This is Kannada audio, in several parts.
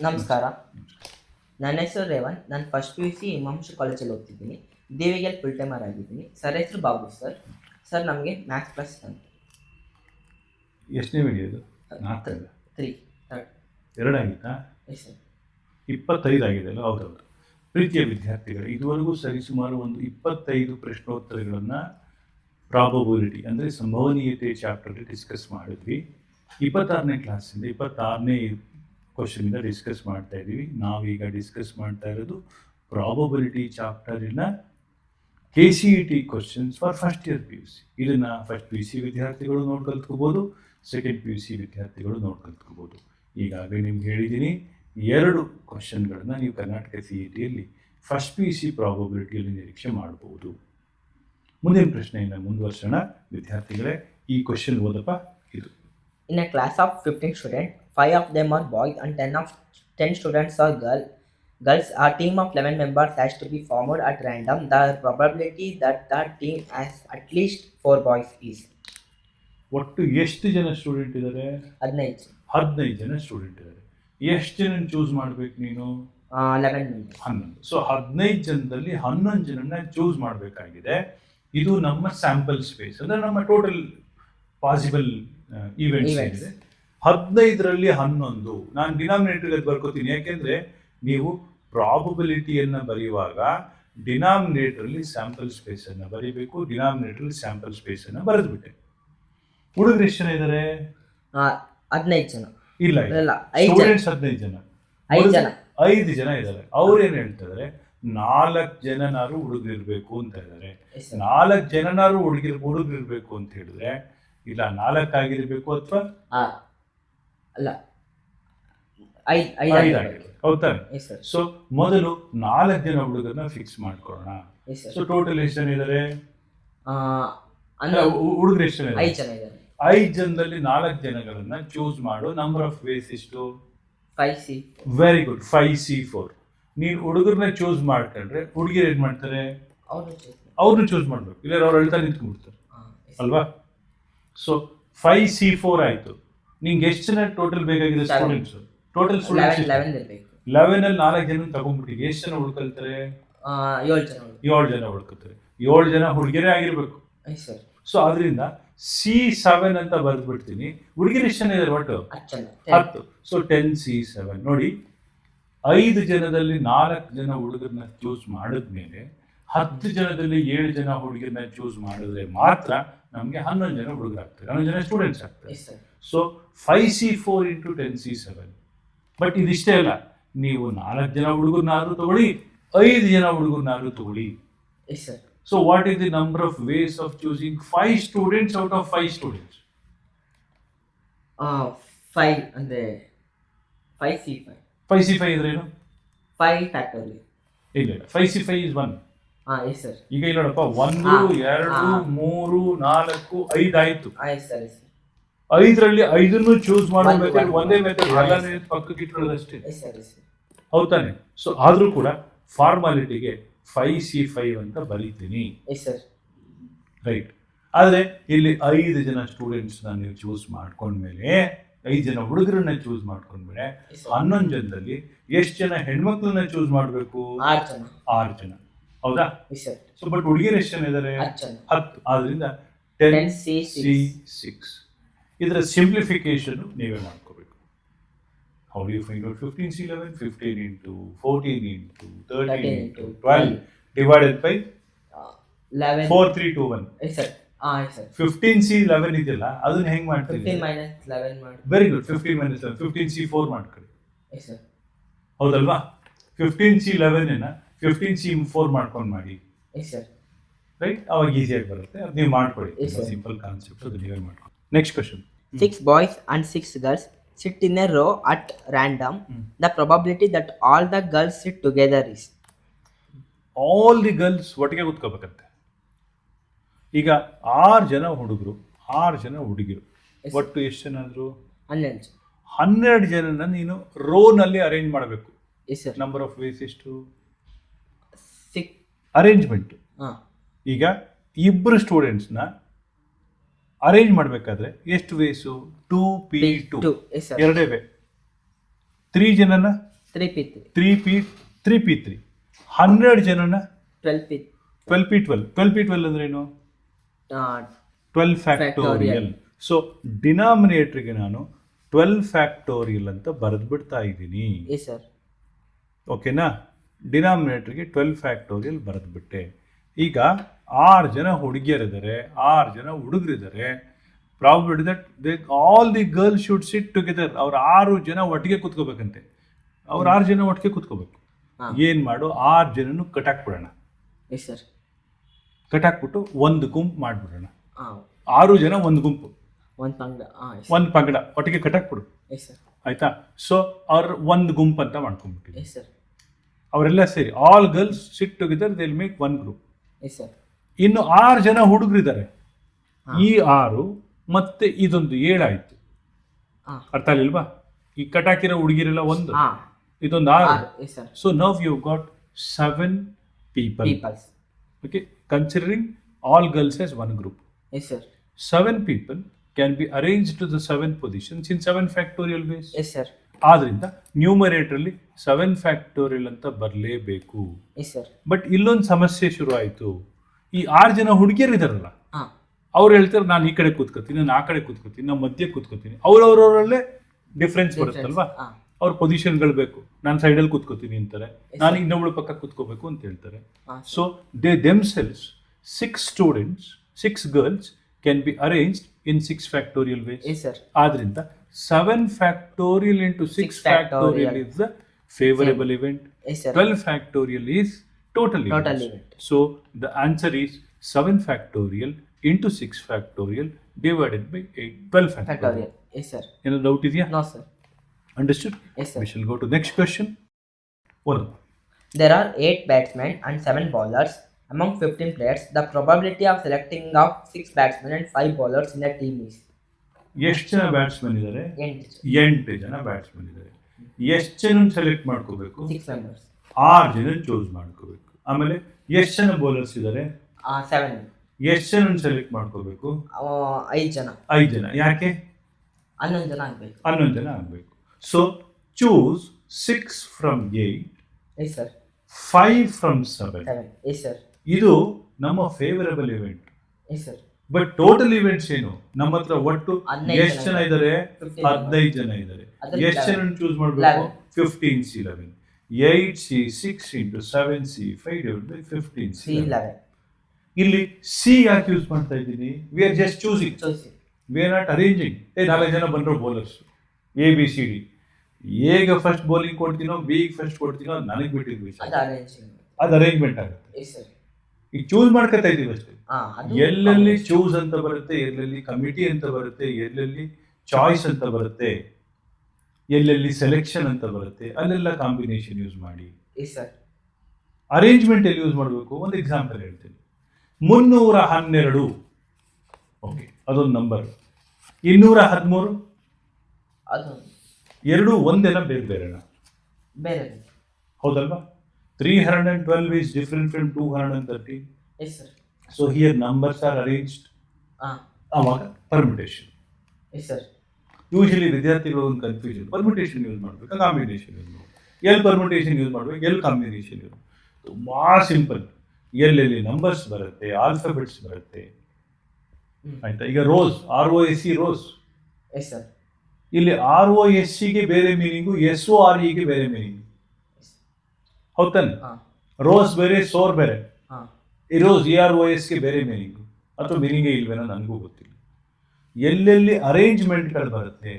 ನಮಸ್ಕಾರ. ನನ್ನ ಹೆಸರು ರೇವಣ್. ನಾನು first P U C Himanshu ಕಾಲೇಜಲ್ಲಿ ಓದ್ತಿದ್ದೀನಿ. ದೇವಿಗೆಲ್ ಫುಲ್ ಟೈಮರ್ ಆಗಿದ್ದೀನಿ. ಸರ್ ಹೆಸರು ಬಾಬು ಸರ್. ಸರ್ ನಮಗೆ ಮ್ಯಾಥ್ಸ್ ಪ್ಲಸ್ ಅಂತ ಎಷ್ಟನೇ ವಿಡಿಯೋ ಇದು? 4 3 ಎರಡಾಗಿತ್ತಾ? Yes sir. 25 ಆಗಿದೆ ಅಲ್ಲ? ಹೌದೌದು. ಪ್ರೀತಿಯ ವಿದ್ಯಾರ್ಥಿಗಳು, ಇದುವರೆಗೂ ಸರಿಸುಮಾರು ಒಂದು 25 ಪ್ರಶ್ನೋತ್ತರಗಳನ್ನು ಪ್ರಾಬಬಿಲಿಟಿ ಅಂದರೆ ಸಂಭವನೀಯತೆ ಚಾಪ್ಟರ್ಗೆ ಡಿಸ್ಕಸ್ ಮಾಡಿದ್ವಿ. 26ನೇ ಕ್ಲಾಸಿಂದ 26ನೇ ಕ್ವಶನಿಂದ ಡಿಸ್ಕಸ್ ಮಾಡ್ತಾ ಇದ್ದೀವಿ. ನಾವೀಗ ಡಿಸ್ಕಸ್ ಮಾಡ್ತಾ ಇರೋದು ಪ್ರಾಬಬಿಲಿಟಿ ಚಾಪ್ಟರಿನ KCET questions for first year PUC. ಇದನ್ನು ಫಸ್ಟ್ PUC ವಿದ್ಯಾರ್ಥಿಗಳು ನೋಡಿ ಕಲ್ತ್ಕೋಬೋದು, ಸೆಕೆಂಡ್ PUC ವಿದ್ಯಾರ್ಥಿಗಳು ನೋಡಿ ಕಲ್ತ್ಕೋಬೋದು. ಈಗಾಗಲೇ ನಿಮ್ಗೆ ಹೇಳಿದ್ದೀನಿ, 2 ಕ್ವಶನ್ಗಳನ್ನು ನೀವು ಕರ್ನಾಟಕ CETಯಲ್ಲಿ ಫಸ್ಟ್ PUC ಪ್ರಾಬಬಿಲಿಟಿಯಲ್ಲಿ ನಿರೀಕ್ಷೆ ಮಾಡ್ಬೋದು. ಮುಂದಿನ ಪ್ರಶ್ನೆಯನ್ನು ಮುಂದುವರ್ಸೋಣ. ವಿದ್ಯಾರ್ಥಿಗಳೇ, ಈ ಕ್ವಶನ್ ಓದಪ್ಪ. ಇದು In a class of 15 students, 5 of them are boys and 10 students are girls. A team of 11 members has to be formed at random. The probability that the team has at least 4 boys is ಒಟ್ಟು ಎಷ್ಟು ಜನ ಸ್ಟೂಡೆಂಟ್ ಇದ್ದಾರೆ? 15. 15 ಜನ ಸ್ಟೂಡೆಂಟ್ ಇದ್ದಾರೆ. ಎಷ್ಟು ಜನ ಚೂಸ್ ಮಾಡ್ಬೇಕು ನೀನು? 11 members. 11. ಸೊ 15 ಜನದಲ್ಲಿ 11 ಜನನ ಚೂಸ್ ಮಾಡಬೇಕಾಗಿದೆ. ಇದು ನಮ್ಮ ಸ್ಯಾಂಪಲ್ ಸ್ಪೇಸ್, ಅಂದರೆ ನಮ್ಮ ಟೋಟಲ್ ಪಾಸಿಬಲ್ ಈವೆಂಟ್ಸ್ ಏನಿದೆ. 15ರಲ್ಲಿ 11 ನಾನು ಡಿನಾಮಿನೇಟರ್ಗೆ ಬರ್ಕೋತೀನಿ. ಯಾಕೆಂದರೆ ನೀವು ಪ್ರಾಬಬಿಲಿಟಿಯನ್ನು ಬರೆಯುವಾಗ ಡಿನಾಮಿನೇಟರಲ್ಲಿ ಸ್ಯಾಂಪಲ್ ಸ್ಪೇಸನ್ನು ಬರೀಬೇಕು. ಡಿನಾಮಿನೇಟರಲ್ಲಿ ಸ್ಯಾಂಪಲ್ ಸ್ಪೇಸನ್ನು ಬರೆದ್ಬಿಟ್ಟೆ. ಹುಡುಗರು ಎಷ್ಟು ಜನ ಇದ್ದಾರೆ? 15 ಜನ. ಇಲ್ಲ, 5 ಜನ. ಸ್ಟೂಡೆಂಟ್ಸ್ 15 ಜನ. 5 ಜನ. 5 ಜನ ಇದ್ದಾರೆ. ಅವ್ರು ಏನು ಹೇಳ್ತಿದ್ದಾರೆ? 4 ಜನನಾರು ಹುಡುಗರಿರ್ಬೇಕು ಅಂತ ಇದ್ದಾರೆ. 4 ಜನನಾರು ಹುಡುಗರಿರ್ಬೇಕು ಅಂತ ಹೇಳಿದ್ರೆ, ಇಲ್ಲ 4 ಆಗಿರ್ಬೇಕು ಅಥವಾ ಅಲ್ಲ 5 ಆಗಿದೆ. ಹೌದಾನೆ? ಸೊ ಮೊದಲು 4 ಜನ ಹುಡುಗರನ್ನ ಫಿಕ್ಸ್ ಮಾಡ್ಕೊಳ್ಳೋಣ. ಸೊ ಟೋಟಲ್ ಎಷ್ಟು ಜನ ಇದ್ದಾರೆ? ಹುಡುಗರು ಎಷ್ಟು ಜನ? 5 ಜನ ಇದ್ದಾರೆ. 5 ಜನದಲ್ಲಿ 4 ಜನಗಳನ್ನ ಚೂಸ್ ಮಾಡು. ನಂಬರ್ ಆಫ್ ವೇಸ್ ಎಷ್ಟು? 5C. Very good, 5C4. ನೀನು ಹುಡುಗರನ್ನ ಚೂಸ್ ಮಾಡ್ಕೊಂಡ್ರೆ ಹುಡುಗಿರು ಏನ್ ಮಾಡ್ತಾರೆ? ಅವ್ರನ್ನ ಚೂಸ್ ಮಾಡ್ಬೇಕು, ಇಲ್ಲ ಅವ್ರು ಹೇಳ್ತಾ ನಿಂತ್ಕೊಂಡ್ಬಿಡ್ತಾರೆ ಅಲ್ವಾ? ಸೊ 5C4 ಆಯ್ತು. ನಿಂಗೆ ಎಷ್ಟು ಜನ ಟೋಟಲ್ ಬೇಕಾಗಿದೆ ಸ್ಟೂಡೆಂಟ್ಸ್? ಟೋಟಲ್ ಸ್ಟೂಡೆಂಟ್ಸ್ 11 ಅಲ್ಲಿ 4 ಜನ ತಗೊಂಡ್ಬಿಟ್ಟು ಎಷ್ಟು ಜನ ಹುಡ್ಕೊಳ್ತಾರೆ? 7 ಜನ ಹುಡ್ಕೊತಾರೆ. 7 ಜನ ಹುಡುಗಿರೇ ಆಗಿರ್ಬೇಕು. ಸೊ ಅದರಿಂದ C7 ಅಂತ ಬರೆದ್ಬಿಡ್ತೀನಿ. ಹುಡುಗಿರು ಎಷ್ಟು ಜನ ಇದ್ದಾರೆ? ಒಟ್ಟು 10. So 10C7. ನೋಡಿ, 5 ಜನದಲ್ಲಿ 4 ಜನ ಹುಡುಗರನ್ನ ಚೂಸ್ ಮಾಡಿದ್ಮೇಲೆ 10 ಜನದಲ್ಲಿ 7 ಜನ ಹುಡುಗರನ್ನ ಚೂಸ್ ಮಾಡಿದ್ರೆ ಮಾತ್ರ ನಮಗೆ 11 ಜನ ಹುಡುಗರಾಗ್ತಾರೆ, 11 ಜನ ಸ್ಟೂಡೆಂಟ್ಸ್ ಆಗ್ತಾರೆ. So 5C4 into 10C7. But ಇದಿಷ್ಟೇ ಅಲ್ಲ, ನೀವು 4 ಜನ ಹುಡುಗರನ್ನಾದ್ರೂ ತಗೊಳ್ಳಿ, 5 ಜನ ಹುಡುಗರನ್ನಾದ್ರೂ ತಗೊಳ್ಳಿ. So what is the number of ways of choosing 5 students out of 5 students? 5 ಅಂದ್ರೆ 5C5. 5C5 ಇದ್ರೆ ಏನು? 5 ಫ್ಯಾಕ್ಟೋರಿಯಲ್. ಇಲ್ಲ, 5C5 is 1. ಈಗ ಇಲ್ಲ ನೋಡಪ್ಪ, 1 2 3 4 5 ಆಯ್ತು. 5ರಲ್ಲಿ 5 ಚೂಸ್ ಮಾಡೋ ಮೆಥಡ್ ಒಂದೇ ಮೆಥಡ್, ಎಲ್ಲಾನೇ ಪಕ್ಕಕ್ಕೆ ಇಟ್ಕೊಳ್ಳೋದಷ್ಟೇ. ಹೌದಾನೆ? ಸೊ ಆದ್ರೂ ಕೂಡ ಫಾರ್ಮಾಲಿಟಿಗೆ 5C5 ಅಂತ ಬರೀತೀನಿ. ರೈಟ್. ಆದ್ರೆ ಇಲ್ಲಿ 5 ಜನ ಸ್ಟೂಡೆಂಟ್ಸ್ ನೀವು ಚೂಸ್ ಮಾಡ್ಕೊಂಡ್ಮೇಲೆ, 5 ಜನ ಹುಡುಗರನ್ನ ಚೂಸ್ ಮಾಡ್ಕೊಂಡ್ಮೇಲೆ 11 ಜನದಲ್ಲಿ ಎಷ್ಟು ಜನ ಹೆಣ್ಮಕ್ಳನ್ನ ಚೂಸ್ ಮಾಡ್ಬೇಕು? 6 ಜನ. ಹೌದಾ? ಸೊ ಬಟ್ ಹುಡುಗಿಯರು ಎಷ್ಟು ಜನ ಇದ್ದಾರೆ? 10. ಆದ್ರಿಂದ 10C6. ಇದರ ಸಿಂಪ್ಲಿಫಿಕೇಶನ್ ನೀವೇ ಮಾಡ್ಕೋಬೇಕು. How do you find out 15C11? 15 into 14 into 13 into 12 divided by 11. 4 3 2 1. 15C11 ಇದೆಯಲ್ಲ, ಅದನ್ನ ಹೆಂಗ್ ಮಾಡ್ತೀವಿ? 15 - 11 ಮಾಡಿ. Very good. 15 - 11 15C4 ಮಾಡ್ಕೊಳ್ಳಿ. ಹೌದಲ್ವಾ? 15C11 15C4 ಮಾಡ್ಕೊಂಡು ಮಾಡಿ. ರೈಟ್? ಅವಾಗ ಈಸಿಯಾಗಿ ಬರುತ್ತೆ. ಅದು ನೀವು ಮಾಡ್ಕೊಳ್ಳಿ. ಸಿಂಪಲ್ ಕಾನ್ಸೆಪ್ಟ್, ಅದು ನೀವೇ ಮಾಡ್ಕೊಳ್ಳಿ. Next question. 6 boys and 6 girls sit in a row at random. The probability that all the girls sit together is? All the girls ಒಟ್ಟಿಗೆ ಕೂತ್ಕೋಬೇಕಂತೆ. ಈಗ 6 ಜನ ಹುಡುಗರು, 6 ಜನ ಹುಡುಗಿರು, ಒಟ್ಟು ಎಷ್ಟು ಜನ ಆದ್ರು? 12 ಜನನ ನೀನು ರೋನಲ್ಲಿ ಅರೇಂಜ್ ಮಾಡಬೇಕು. ನಂಬರ್ ಆಫ್ ವೇಸ್ ಎಷ್ಟು? 6 ಅರೇಂಜ್ಮೆಂಟ್. ಈಗ ಇಬ್ಬರು ಸ್ಟೂಡೆಂಟ್ಸ್ನ ಅರೇಂಜ್ ಮಾಡಬೇಕಾದ್ರೆ ಎಷ್ಟು ವೇಸು? 2P2. ಎರಡೇ ವೇ. 3 ಜನನ 3p3. 3p3 100 ಜನನ 12p. 12p12 ಅಂದ್ರೆ ಏನು? 12 ಫ್ಯಾಕ್ಟೋರಿಯಲ್. ಸೊ ಡಿನಾಮಿನೇಟರ್ಗೆ ನಾನು 12 ಫ್ಯಾಕ್ಟೋರಿಯಲ್ ಅಂತ ಬರೆದು ಬಿಡ್ತಾ ಇದ್ದೀನಿ. Yes sir. ಓಕೆನಾ? ಡಿನಾಮಿನೇಟರ್ಗೆ 12 ಫ್ಯಾಕ್ಟೋರಿಯಲ್ ಬರೆದ್ಬಿಟ್ಟೆ. ಈಗ 6 ಜನ ಹುಡುಗಿಯರಿದ್ದಾರೆ, 6 ಜನ ಹುಡುಗರಿದ್ದಾರೆ. Probability that all the girls should sit together. ಅವ್ರು 6 ಜನ ಒಟ್ಟಿಗೆ ಕೂತ್ಕೋಬೇಕಂತೆ. ಅವ್ರು 6 ಜನ ಒಟ್ಟಿಗೆ ಕೂತ್ಕೋಬೇಕು. ಏನು ಮಾಡು, 6 ಜನನು ಕಟ್ಟಾಕ್ಬಿಡೋಣ. Yes sir. ಕಟ್ಟಾಕ್ಬಿಟ್ಟು ಒಂದು ಗುಂಪು ಮಾಡಿಬಿಡೋಣ. 6 ಜನ ಒಂದು ಗುಂಪು, ಒಂದು ಪಂಗಡ ಒಟ್ಟಿಗೆ ಕಟ್ಟಾಕ್ಬಿಡು. Yes sir. ಆಯ್ತಾ? ಸೊ ಅವ್ರ ಒಂದು ಗುಂಪು ಅಂತ ಮಾಡ್ಕೊಂಡ್ಬಿಟ್ಟಿವಿ. Yes sir. ಅವರೆಲ್ಲ ಸೇರಿ all girls sit together they will make one group. Yes sir. ಇನ್ನು 6 ಜನ ಹುಡುಗರಿದ್ದಾರೆ. ಈ 6 ಮತ್ತೆ ಇದೊಂದು 7 ಆಯ್ತು. ಅರ್ಥ ಆಗಲಿಲ್ವಾ? ಈ ಕಟಾಕಿರೋ ಹುಡುಗಿರೆಲ್ಲ ಒಂದು, ಇದೊಂದು 6. So now you got 7 people. Okay, considering all girls as one group. Yes sir. 7 people can be arranged to the 7 positions in 7 factorial ways. Yes sir. ಆದ್ರಿಂದ ನ್ಯೂಮರೇಟರ್ ಅಲ್ಲಿ 7 ಫ್ಯಾಕ್ಟೋರಿಯಲ್ ಅಂತ ಬರಲೇಬೇಕು. Yes sir. ಬಟ್ ಇಲ್ಲೊಂದು ಸಮಸ್ಯೆ ಶುರು ಆಯ್ತು. ಈ 6 ಜನ ಹುಡುಗಿಯರು ಇದಾರಲ್ಲ, ಹಾಂ, ಅವ್ರು ಹೇಳ್ತಾರೆ ನಾನು ಈ ಕಡೆ ಕೂತ್ಕೋತೀನಿ, ನಾನು ಆ ಕಡೆ ಕೂತ್ಕೋತೀನಿ, ನಾನು ಮಧ್ಯೆ ಕೂತ್ಕೋತೀನಿ. ಅವ್ರವ್ರವರಲ್ಲೇ ಡಿಫ್ರೆನ್ಸ್ ಬರುತ್ತಲ್ವಾ? ಅವ್ರ ಪೊಸಿಷನ್ಗಳು ಬೇಕು. ನಾನು ಸೈಡಲ್ಲಿ ಕೂತ್ಕೋತೀನಿ ಅಂತಾರೆ, ನಾನು ಇನ್ನೊಬ್ಳು ಪಕ್ಕ ಕೂತ್ಕೋಬೇಕು ಅಂತ ಹೇಳ್ತಾರೆ. So they themselves 6 students, 6 girls can be arranged in 6 factorial ways. Yes sir. ಆದ್ರಿಂದ 7 factorial into 6 factorial is the favourable event. Yes sir. 12 factorial is total event. So the answer is 7 factorial into 6 factorial divided by 12 factorial. Yes sir. Any doubt idea? No sir. Understood? Yes sir. We shall go to next question. One. There are 8 batsmen and 7 bowlers among 15 players. The probability of selecting of 6 batsmen and 5 bowlers in a team is? ಎಷ್ಟು ಜನ ಬ್ಯಾಟ್ಸ್ಮನ್ ಇದ್ದಾರೆ? 8 ಜನ ಬ್ಯಾಟ್ಸ್ಮನ್ ಇದ್ದಾರೆ. ಎಷ್ಟು ಜನ ಸೆಲೆಕ್ಟ್ ಮಾಡ್ಕೋಬೇಕು? 6 members. 6 ಜನ ಚೂಸ್ ಮಾಡ್ಕೋಬೇಕು. ಆಮೇಲೆ ಎಷ್ಟು ಜನ ಬೌಲರ್ಸ್ ಇದ್ದಾರೆ? 7. ಎಷ್ಟು ಜನ ಸೆಲೆಕ್ಟ್ ಮಾಡ್ಕೋಬೇಕು? 5 ಜನ. 5 ಜನ. ಯಾಕೆ? 11 ಜನ ಆಗಬೇಕು. 11 ಜನ ಆಗಬೇಕು. So choose 6 from 8. Yes sir. 5 from 7. Yes sir. ಇದು ನಮ್ಮ favourable event. Yes sir. But total events ಏನು? ನಮ್ಮ ಹತ್ರ ಒಟ್ಟು 15 ಎಷ್ಟು ಜನ ಇದ್ದಾರೆ? 15 ಜನ ಇದ್ದಾರೆ. ಎಷ್ಟು ಜನ ಚೂಸ್ ಮಾಡಬೇಕು? 15C11. 8C6 into 7C5 divided by 15C11. ಇಲ್ಲಿ ಸಿ ಯಾಕೆ ಯೂಸ್ ಮಾಡ್ತಾ ಇದ್ದೀನಿ? We are just choosing, we are not arranging. 4 ಜನ ಬಂದ್ರು ಬೌಲರ್ಸ್, ABCD. ಎಗೆ ಫಸ್ಟ್ ಬೌಲಿಂಗ್ ಕೊಡ್ತೀನೋ, ಬಿಗೆ ಫಸ್ಟ್ ಕೊಡ್ತೀನೋ, ಅದು ನನಗೆ ಬಿಟ್ಟಿದ್ದು ವಿಷಯ. ಅದು ಅರೇಂಜ್ಮೆಂಟ್ ಆಗುತ್ತೆ. ಈಗ ಚೂಸ್ ಮಾಡ್ಕೊತಾ ಇದೀವಿ ಅಷ್ಟೇ. ಎಲ್ಲೆಲ್ಲಿ ಚೂಸ್ ಅಂತ ಬರುತ್ತೆ, ಎಲ್ಲೆಲ್ಲಿ ಕಮಿಟಿ ಅಂತ ಬರುತ್ತೆ, ಎಲ್ಲೆಲ್ಲಿ ಚಾಯ್ಸ್ ಅಂತ ಬರುತ್ತೆ, ಎಲ್ಲೆಲ್ಲಿ ಸೆಲೆಕ್ಷನ್ ಅಂತ ಬರುತ್ತೆ, ಅಲ್ಲೆಲ್ಲ ಕಾಂಬಿನೇಷನ್ ಯೂಸ್ ಮಾಡಿ. ಅರೇಂಜ್ಮೆಂಟ್ ಎಲ್ಲಿ ಯೂಸ್ ಮಾಡಬೇಕು? ಒಂದು ಎಕ್ಸಾಂಪಲ್ ಹೇಳ್ತೀನಿ. 312. ಓಕೆ, ಅದೊಂದು ನಂಬರ್. 213 ಎರಡು ಒಂದೇನ ಬೇರೆ ಬೇರೆನಾ? ಬೇರೆ. ಹೌದಲ್ವಾ? 312 is different from 213. Yes sir. So here numbers are arranged. ಅವಾಗ ಪರ್ಮಿಟೇಷನ್. Yes sir. ಯೂಶಲಿ ವಿದ್ಯಾರ್ಥಿಗಳು ಒಂದು ಕನ್ಫ್ಯೂಷನ್, ಪರ್ಮಿಟೇಷನ್ ಯೂಸ್ ಮಾಡಬೇಕಾ ಕಾಂಬಿನೇಷನ್ ಯೂಸ್ ಮಾಡಬೇಕು? ಎಲ್ಲಿ ಪರ್ಮಿಟೇಷನ್ ಯೂಸ್ ಮಾಡಬೇಕು, ಎಲ್ಲಿ ಕಾಂಬಿನೇಷನ್ ಯೂಸ್? ತುಂಬಾ ಸಿಂಪಲ್. ಎಲ್ಲೆಲ್ಲಿ ನಂಬರ್ಸ್ ಬರುತ್ತೆ, ಆಲ್ಫಾಬೆಟ್ಸ್ ಬರುತ್ತೆ. ಆಯ್ತಾ? ಈಗ rose, ROSE rose. Yes sir. ಇಲ್ಲಿ ROSEಗೆ ಬೇರೆ ಮೀನಿಂಗು, SOREಗೆ ಬೇರೆ ಮೀನಿಂಗ್. ಹೌದಾನೆ? ರೋಸ್ ಬೇರೆ, ಸೋರ್ ಬೇರೆ. ಈ ರೋಸ್ EROSಗೆ ಬೇರೆ ಮೀನಿಂಗು, ಅಥವಾ ಮೀನಿಂಗೇ ಇಲ್ವೇನೋ ನನಗೂ ಗೊತ್ತಿಲ್ಲ. ಎಲ್ಲೆಲ್ಲಿ ಅರೇಂಜ್ಮೆಂಟ್ಗಳು ಬರುತ್ತೆ,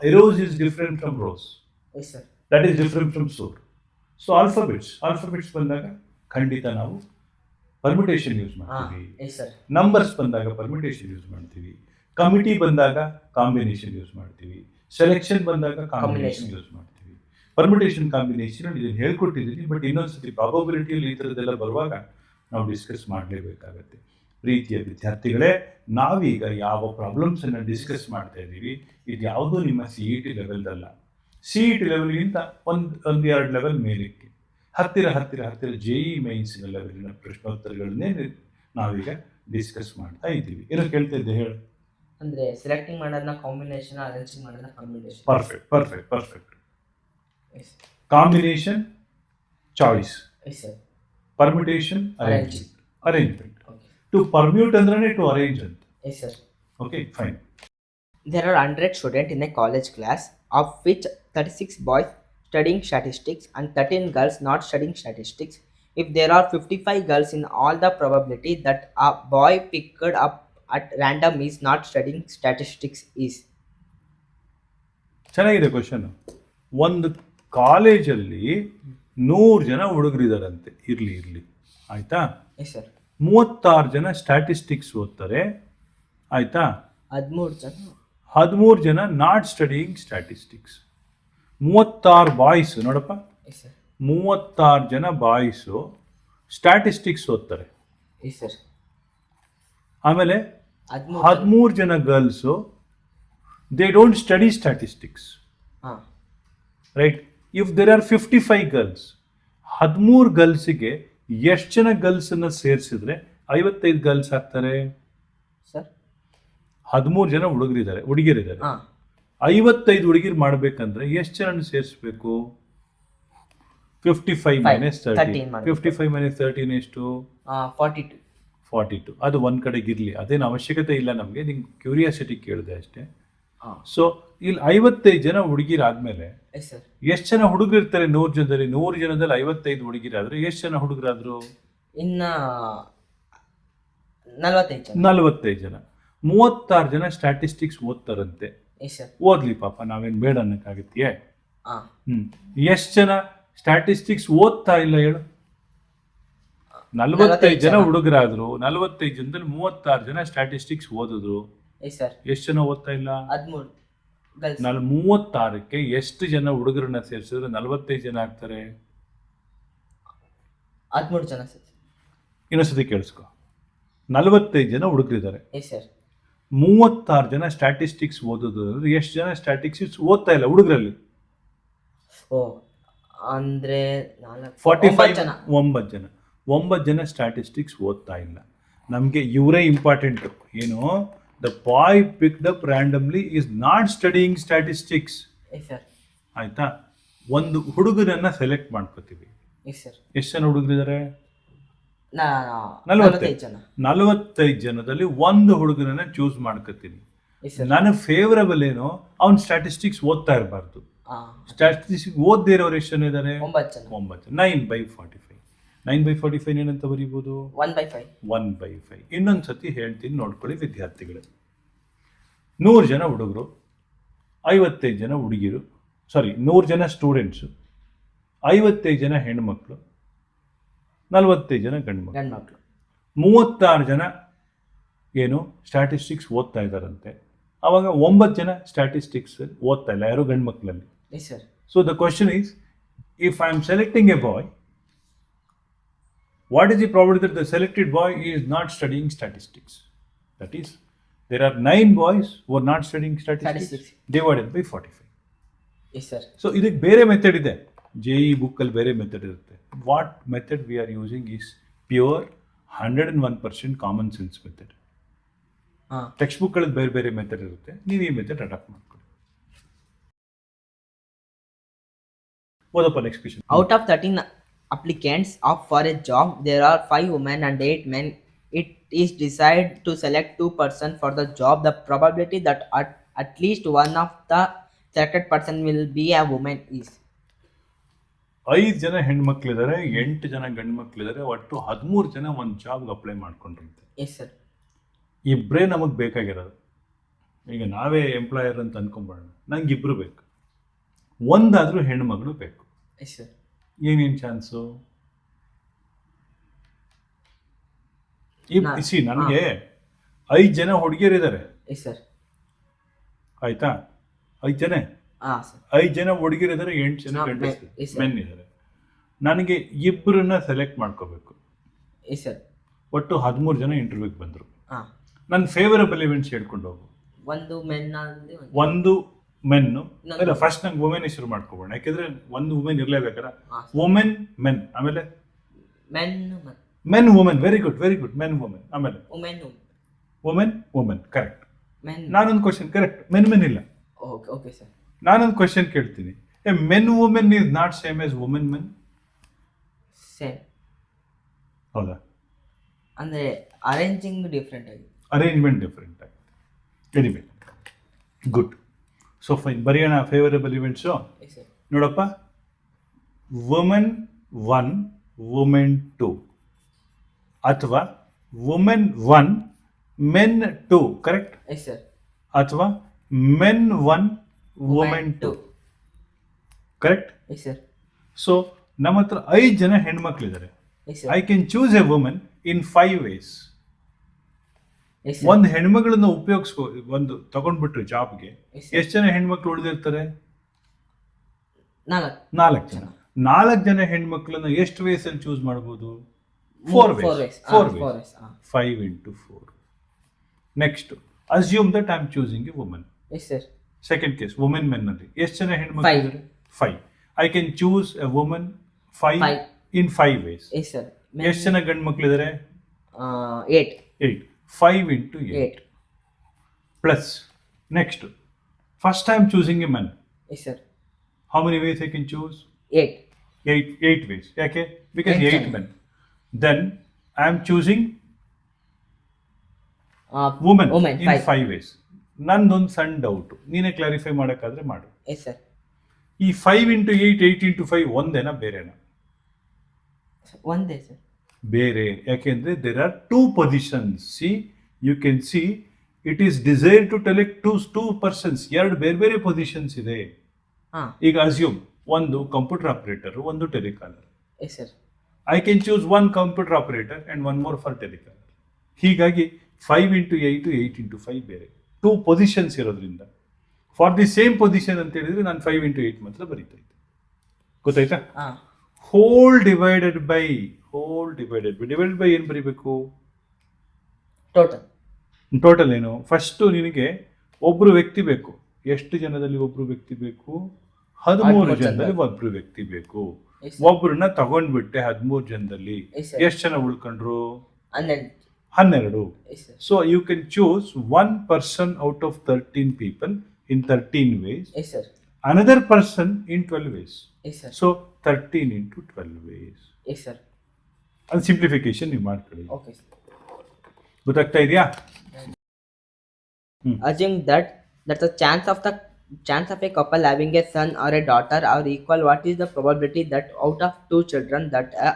arrows is different from rows, that is different from sore. So alphabets ಬಂದಾಗ ಖಂಡಿತ ನಾವು ಪರ್ಮಿಟೇಷನ್ ಯೂಸ್ ಮಾಡ್ತೀವಿ. ನಂಬರ್ಸ್ ಬಂದಾಗ ಪರ್ಮಿಟೇಷನ್ ಯೂಸ್ ಮಾಡ್ತೀವಿ. ಕಮಿಟಿ ಬಂದಾಗ ಕಾಂಬಿನೇಷನ್ ಯೂಸ್ ಮಾಡ್ತೀವಿ. ಸೆಲೆಕ್ಷನ್ ಬಂದಾಗ ಕಾಂಬಿನೇಷನ್ ಯೂಸ್ ಮಾಡ್ತೀವಿ. ಪರ್ಮಿಟೇಷನ್ ಕಾಂಬಿನೇಷನ್ ಇದನ್ನು ಹೇಳ್ಕೊಟ್ಟಿದ್ದೀನಿ, ಬಟ್ ಇನ್ನೊಂದ್ಸತಿ ಪ್ರಾಬಬಿಲಿಟಿಯಲ್ಲಿ ಈ ಥರದ್ದೆಲ್ಲ ಬರುವಾಗ ನಾವು ಡಿಸ್ಕಸ್ ಮಾಡಲೇಬೇಕಾಗತ್ತೆ. ಪ್ರೀತಿಯ ವಿದ್ಯಾರ್ಥಿಗಳೇ, ನಾವೀಗ ಯಾವ ಪ್ರಾಬ್ಲಮ್ಸನ್ನು ಡಿಸ್ಕಸ್ ಮಾಡ್ತಾ ಇದ್ದೀವಿ, ಇದು ಯಾವುದೂ ನಿಮ್ಮ CET ಲೆವೆಲ್ದಲ್ಲ. CET ಲೆವೆಲ್ಗಿಂತ ಒಂದು 2 ಲೆವೆಲ್ ಮೇಲಕ್ಕೆ ಹತ್ತಿರ JEE ಮೈನ್ಸ್ ಲೆವೆಲಿನ ಪ್ರಶ್ನೋತ್ತರಗಳನ್ನೇ ನಾವೀಗ ಡಿಸ್ಕಸ್ ಮಾಡ್ತಾ ಇದ್ದೀವಿ. ಏನೋ ಕೇಳ್ತಾ ಇದ್ದೆ, ಹೇಳು. ಅಂದ್ರೆ ಸೆಲೆಕ್ಟಿಂಗ್ ಮಾಡೋದನ್ನ ಕಾಂಬಿನೇಷನ್, ಅರೇಂಜಿಂಗ್ ಮಾಡೋದನ್ನ combination. Perfect. Yes. Combination, choice, Yes, sir. Permutation, Arrangement. Arrangement. Okay. To permute ಅಂದ್ರೆ ಟು ಅರೇಂಜ್ ಅಂತ. Yes, sir. Okay fine. There are 100 students in a college class, of which 36 boys studying statistics and 13 girls not studying statistics. If there are 55 girls in all, the probability that a boy picked up at random is not studying statistics is. ಚೆನ್ನಾಗಿದೆ ಕ್ವಶನ್. ಒಂದು ಕಾಲೇಜಲ್ಲಿ 100 ಜನ ಹುಡುಗರಿದಾರಂತೆ, ಇರ್ಲಿ ಆಯ್ತಾ. Yes, sir. 36 ಜನ ಸ್ಟ್ಯಾಟಿಸ್ಟಿಕ್ಸ್ ಓದ್ತಾರೆ ಆಯ್ತಾ. 13 ಜನ 13 ಜನ ನಾಟ್ ಸ್ಟಡಿಯಿಂಗ್ ಸ್ಟ್ಯಾಟಿಸ್ಟಿಕ್ಸ್. 36 ಬಾಯ್ಸ್ ನೋಡಪ್ಪ, Yes, sir. 36 ಜನ ಬಾಯ್ಸು ಸ್ಟ್ಯಾಟಿಸ್ಟಿಕ್ಸ್ ಓದ್ತಾರೆ. Yes, sir. ಆಮೇಲೆ 13 13 ಜನ girls they don't study statistics, ಹಾಂ. Right. If there are 55 girls, 13 ಗರ್ಲ್ಸಿಗೆ ಎಷ್ಟು ಜನ ಗರ್ಲ್ಸನ್ನು ಸೇರಿಸಿದ್ರೆ 55 ಗರ್ಲ್ಸ್ ಆಗ್ತಾರೆ? ಸರ್ 13 ಜನ ಹುಡುಗಿಯರಿದ್ದಾರೆ, ಹಾಂ. 55 ಹುಡುಗಿರು ಮಾಡಬೇಕಂದ್ರೆ ಎಷ್ಟು ಜನ ಸೇರಿಸ್ಬೇಕು? 55 ಮೈನಸ್ 30. 13 ಮಾಡ್ಬೇಕು. 55 ಮೈನಸ್ 13 ಎಷ್ಟು? 42. 42. ಅದು ಒಂದು ಕಡೆಗಿರಲಿ, ಅದೇನು ಅವಶ್ಯಕತೆ ಇಲ್ಲ ನಮಗೆ, ನಿಮ್ಗೆ ಕ್ಯೂರಿಯಾಸಿಟಿ ಕೇಳಿದೆ ಅಷ್ಟೇ. ಹಾಂ. ಸೊ ಇಲ್ಲಿ 55 ಜನ ಹುಡುಗಿರಾದ್ಮೇಲೆ ಎಸ್ ಸರ್. ಎಷ್ಟು ಜನ ಹುಡುಗರು ಇರ್ತಾರೆ 100 ಜನದಲ್ಲಿ? 100 ಜನದಲ್ಲಿ 55 ಹುಡುಗಿರಾದ್ರೆ ಎಷ್ಟು ಜನ ಹುಡುಗರಾದ್ರು? ಇನ್ನು 45 ಜನ. 45 ಜನ. 36 ಜನ ಸ್ಟ್ಯಾಟಿಸ್ಟಿಕ್ಸ್ ಓದ್ತಾರಂತೆ. Yes sir. ಓದ್ಲಿ ಪಾಪ, ನಾವೇನು ಬೇಡ ಅನ್ನಕ್ಕಾಗತ್ತೆಯೇ? ಹಾಂ. ಎಷ್ಟು ಜನ ಸ್ಟ್ಯಾಟಿಸ್ಟಿಕ್ಸ್ ಓದ್ತಾ ಇಲ್ಲ ಹೇಳು? 45 ಜನ ಹುಡುಗರಾದ್ರು, 45 ಜನದಲ್ಲಿ 36 ಜನ ಸ್ಟ್ಯಾಟಿಸ್ಟಿಕ್ಸ್ ಓದಿದ್ರು. Yes sir. ಎಷ್ಟು ಜನ ಓದ್ತಾ ಇಲ್ಲ? 13 ಗರ್ಲ್ಸ್. 36ಕ್ಕೆ ಎಷ್ಟು ಜನ ಹುಡುಗರನ್ನ ಸೇರಿಸಿದ್ರೆ 45 ಜನ ಆಗ್ತಾರೆ? 13 ಜನ ಸರ್. ಇನ್ನೊಂದ್ಸತಿ ಕೇಳಿಸ್ಕೊ. 45 ಜನ ಹುಡುಗರಿದ್ದಾರೆ, ಎಸ್ ಸರ್. 36 ಜನ ಸ್ಟ್ಯಾಟಿಸ್ಟಿಕ್ಸ್ ಓದೋದು ಅಂದ್ರೆ ಎಷ್ಟು ಜನ ಸ್ಟ್ಯಾಟಿಸ್ಟಿಕ್ಸ್ ಓದ್ತಾ ಇಲ್ಲ ಹುಡುಗರಲ್ಲಿ? ಓ ಅಂದರೆ 45 ಜನ. 9 ಜನ ಸ್ಟ್ಯಾಟಿಸ್ಟಿಕ್ಸ್ ಓದ್ತಾ ಇಲ್ಲ. ನಮಗೆ ಇವರೇ ಇಂಪಾರ್ಟೆಂಟು. ಏನು? The boy picked up randomly is not studying statistics. S sir. ಆಯ್ತಾ? ಒಂದು ಹುಡುಗರನ್ನ ಸೆಲೆಕ್ಟ್ ಮಾಡ್ಕೋತೀವಿ. Yes sir. ಎಷ್ಟು ಜನ ಹುಡುಗರಿದ್ದಾರೆ? 45 ಜನ. 45 ಜನದಲ್ಲಿ ಒಂದು ಹುಡುಗರನ್ನ ಚೂಸ್ ಮಾಡ್ಕೋತೀನಿ. Yes sir. ನನಗೆ ಫೇವರಬಲ್ ಏನೋ ಅವ್ನು ಸ್ಟ್ಯಾಟಿಸ್ಟಿಕ್ಸ್ ಓದ್ತಾ ಇರಬಾರ್ದು. ಸ್ಟ್ಯಾಟಿಸ್ಟಿಕ್ಸ್ ಓದ್ದೇ ಇರೋರು ಎಷ್ಟು ಜನ ಇದ್ದಾರೆ? 9 ಜನ. 9/45. 9/45 ಏನಂತ ಬರೀಬೋದು? 1/5. 1/5. ಇನ್ನೊಂದು ಸತಿ ಹೇಳ್ತೀನಿ, ನೋಡ್ಕೊಳ್ಳಿ ವಿದ್ಯಾರ್ಥಿಗಳು. 100 ಜನ ಹುಡುಗರು, 55 ಜನ ಹುಡುಗಿರು, 100 ಜನ ಸ್ಟೂಡೆಂಟ್ಸು, 55 ಜನ ಹೆಣ್ಮಕ್ಳು, 45 ಜನ ಗಂಡ್ಮಕ್ಳು. 36 ಜನ ಏನು ಸ್ಟ್ಯಾಟಿಸ್ಟಿಕ್ಸ್ ಓದ್ತಾ ಇದ್ದಾರಂತೆ. ಆವಾಗ 9 ಜನ ಸ್ಟ್ಯಾಟಿಸ್ಟಿಕ್ಸ್ ಓದ್ತಾ ಇಲ್ಲ, ಯಾರು ಗಂಡ್ಮಕ್ಳಲ್ಲಿ. Yes sir. So the question is, if I am selecting a boy, what is the probability that the selected boy is not studying statistics? That is, there are 9 boys who are not studying statistics divided by 45. Yes sir. So ಇದಕ್ಕೆ ಬೇರೆ ಮೆಥಡ್ ಇದೆ, JEE ಬುಕ್ಕಲ್ಲಿ ಬೇರೆ ಮೆಥಡ್ ಇರುತ್ತೆ. What method we are using is pure 101% common sense method. Text ಬುಕ್ಗಳಲ್ಲಿ ಬೇರೆ ಬೇರೆ ಮೆಥಡ್ ಇರುತ್ತೆ, ನೀವು ಈ ಮೆಥಡ್ ಅಡಾಪ್ಟ್ ಮಾಡ್ಕೊಳ್ಳಿ. ಓದಪ್ಪ next question. Out of 13 applicants for a job, there are 5 women and 8 men. It is decided to select 2 persons for the job. The probability that at least one of the selected person will be a woman is. 5 ಜನ ಹೆಣ್ಮಕ್ಳಿದ್ದಾರೆ, 8 ಜನ ಗಂಡು ಮಕ್ಳಿದ್ದಾರೆ, ಒಟ್ಟು 13 ಜನ ಒಂದು ಜಾಬ್ಗೆ ಅಪ್ಲೈ ಮಾಡ್ಕೊಂಡಿರುತ್ತೆ. Yes sir. ಇಬ್ಬರೇ ನಮಗೆ ಬೇಕಾಗಿರೋದು. ಈಗ ನಾವೇ ಎಂಪ್ಲಾಯರ್ ಅಂತ ಅನ್ಕೊಂಬೋಣ, ನಂಗೆ ಇಬ್ಬರು ಬೇಕು, ಒಂದಾದರೂ ಹೆಣ್ಮಗಳು ಬೇಕು. Yes sir. ಏನೇನು ಚಾನ್ಸು? ನನಗೆ 5 ಜನ ಹುಡುಗಿಯರಿದ್ದಾರೆ. S sir. ಆಯ್ತಾ? 5 ಜನ, ಹಾಂ ಸರ್. 5 ಜನ ಹುಡುಗಿಯರಿದ್ದಾರೆ, 8 ಜನ ಮೆನ್ ಇದ್ದಾರೆ. ನನಗೆ ಇಬ್ಬರನ್ನ ಸೆಲೆಕ್ಟ್ ಮಾಡ್ಕೋಬೇಕು. Yes sir. ಒಟ್ಟು 13 ಜನ ಇಂಟರ್ವ್ಯೂಗೆ ಬಂದರು. ಹಾಂ. ನನ್ನ ಫೇವರಬಲ್ ಇವೆಂಟ್ಸ್ ಹೇಳ್ಕೊಂಡು ಹೋಗು. ಒಂದು ಮೆನ್ ಅಲ್ಲಿ ಒಂದು ಮೆನ್ನು, ಇಲ್ಲ ಫಸ್ಟ್ ನಂಗೆ ವುಮೆನ್ ಶುರು ಮಾಡ್ಕೋಬೋಣ, ಯಾಕೆಂದ್ರೆ ಒಂದು ವುಮೆನ್ ಇರಲೇಬೇಕಾರ. ವುಮೆನ್ ಮೆನ್, ಆಮೇಲೆ men women. Very good men women, ಆಮೇಲೆ ವುಮೆನ್ ಕರೆಕ್ಟ್. ನಾನೊಂದು ಕ್ವಶನ್, ಕರೆಕ್ಟ್, ಮೆನ್ ಇಲ್ಲ. Okay sir. ನಾನೊಂದು ಕ್ವಶನ್ ಕೇಳ್ತೀನಿ, a men women is not same as women men. Same. ಹೌದಾ? ಅಂದರೆ ಅರೇಂಜಿಂಗ್ ಡಿಫ್ರೆಂಟ್ ಆಗಿ. ಅರೇಂಜ್ಮೆಂಟ್ ಡಿಫ್ರೆಂಟ್ ಆಗಿದೆ. Anyway good. ಸೊ ಫೈನ್, ಬರೆಯೋಣ ಫೇವರಬಲ್ ಇವೆಂಟ್ಸು. Yes sir. ನೋಡಪ್ಪ, ವುಮೆನ್ 1 ವುಮೆನ್ 2 ಅಥವಾ women 1 men 2, correct? Yes sir. ಅಥವಾ men 1 women 2, correct? Yes sir. ಸೊ ನಮ್ಮ ಹತ್ರ 5 ಜನ ಹೆಣ್ಮಕ್ಳಿದ್ದಾರೆ. Yes sir. I can choose a women in 5 ways. Yes sir. ಒಂದು ಹೆಣ್ಮಗಳನ್ನ ಒಂದು ತಗೊಂಡ್ಬಿಟ್ರೆ ಜಾಬ್ಗೆ ಎಸ್ ಎಷ್ಟು ಜನ ಹೆಣ್ಮಕ್ಳು ಉಳಿದಿರ್ತಾರೆ? 4. 4 ಜನ. 4 ಜನ ಹೆಣ್ಮಕ್ಳನ್ನ ಎಷ್ಟು ವೇಸಲ್ಲಿ ಚೂಸ್ ಮಾಡ್ಬೋದು? 4 ways. 4 ways. 5 into 4. Next, assume that I am choosing a woman. Yes sir. Second case, women men ನಲ್ಲಿ ಎಷ್ಟು ಜನ ಹೆಣ್ಮಕ್ಳು ಇದ್ದಾರೆ? 5. I can choose a woman 5 in 5 ways. Yes sir. ಎಷ್ಟು ಜನ ಗಂಡು ಮಕ್ಳಿದ್ದಾರೆ? 8. 8. 5 into 8. Plus, next, first I am choosing a man. Yes sir. How many ways I can choose? 8. 8 ways. Okay? Because 8 men. Then I am choosing woman in 5 ways. ನಂದೊಂದು ಸಣ್ಣ ಡೌಟ್, ನೀನೇ ಕ್ಲಾರಿಫೈ ಮಾಡೋಕ್ಕಾದ್ರೆ ಮಾಡು. Yes sir. ಈ 5 into 8, 8 into 5 ಒಂದೇನಾ ಬೇರೆನಾ? ಒಂದೇ ಸರ್. ಬೇರೆ. ಯಾಕೆಂದ್ರೆ there are 2 positions. See you can see it is desire to select two persons. 2 ಬೇರೆ ಬೇರೆ ಪೊಸಿಷನ್ಸ್ ಇದೆ. ಈಗ ಅಸ್ಯೂಮ್ ಒಂದು ಕಂಪ್ಯೂಟರ್ ಆಪರೇಟರ್, ಒಂದು telecaller. Yes sir. I can choose 1 computer operator and 1 more for telecaller. ಹೀಗಾಗಿ 5 into 8, 8 into 5 ಬೇರೆ 2 positions ಇರೋದ್ರಿಂದ ಫಾರ್ ದಿ ಸೇಮ್ ಪೊಸಿಷನ್ ಅಂತ ಹೇಳಿದ್ರೆ ನಾನು 5 into 8 ಮಾತ್ರ ಬರೀತಾ ಇದ್ದೆ. ಗೊತ್ತಾಯ್ತಾ? ಹೋಲ್ ಡಿವೈಡೆಡ್ ಬೈ ಏನು ಬರೀಬೇಕು? ಟೋಟಲ್ ಏನು? ಫಸ್ಟು ನಿನಗೆ ಒಬ್ರು ವ್ಯಕ್ತಿ ಬೇಕು. ಎಷ್ಟು ಜನದಲ್ಲಿ ಒಬ್ರು ವ್ಯಕ್ತಿ ಬೇಕು? 13 ಜನದಲ್ಲಿ ಒಬ್ರು ವ್ಯಕ್ತಿ ಬೇಕು. ಒಬ್ರನ್ನ ತಗೊಂಡ್ಬಿಟ್ಟೆ 13 ಜನದಲ್ಲಿ. ಎಷ್ಟು ಜನ ಉಳ್ಕೊಂಡ್ರು? 12. So you can choose 1 person out of 13 people in 13 ways. Yes sir. Another person in 12 ways. Yes sir. So 13 into 12 ways. Yes sir. ಅದು ಸಿಂಪ್ಲಿಫಿಕೇಶನ್ ನೀವು ಮಾಡ್ಕೊಳ್ಳಿ. Okay sir. ಗೊತ್ತಾಗ್ತಾ ಇದೆಯಾ? Assume that the chance of a couple having a son or a daughter are equal. What is the probability that out of 2 children that a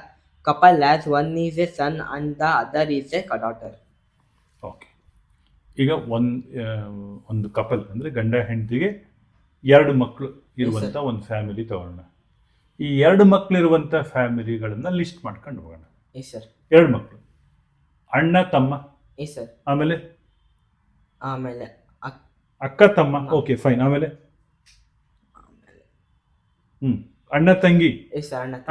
couple has, one is a son and the other is a daughter? Okay. ಈಗ ಒಂದು ಕಪಲ್ ಅಂದರೆ ಗಂಡ ಹೆಂಡತಿಗೆ 2 ಮಕ್ಕಳು ಇರುವಂಥ ಒಂದು ಫ್ಯಾಮಿಲಿ ತಗೊಳ್ಳೋಣ. ಈ 2 ಮಕ್ಕಳಿರುವಂಥ ಫ್ಯಾಮಿಲಿಗಳನ್ನ ಲಿಸ್ಟ್ ಮಾಡ್ಕೊಂಡು ಹೋಗೋಣ. Yes sir. 2 ಮಕ್ಕಳು, ಅಣ್ಣ ತಮ್ಮ. Yes sir. ಆಮೇಲೆ ಅಕ್ಕ ತಮ್ಮ. Okay fine. ಆಮೇಲೆ ಅಣ್ಣ ತಂಗಿ.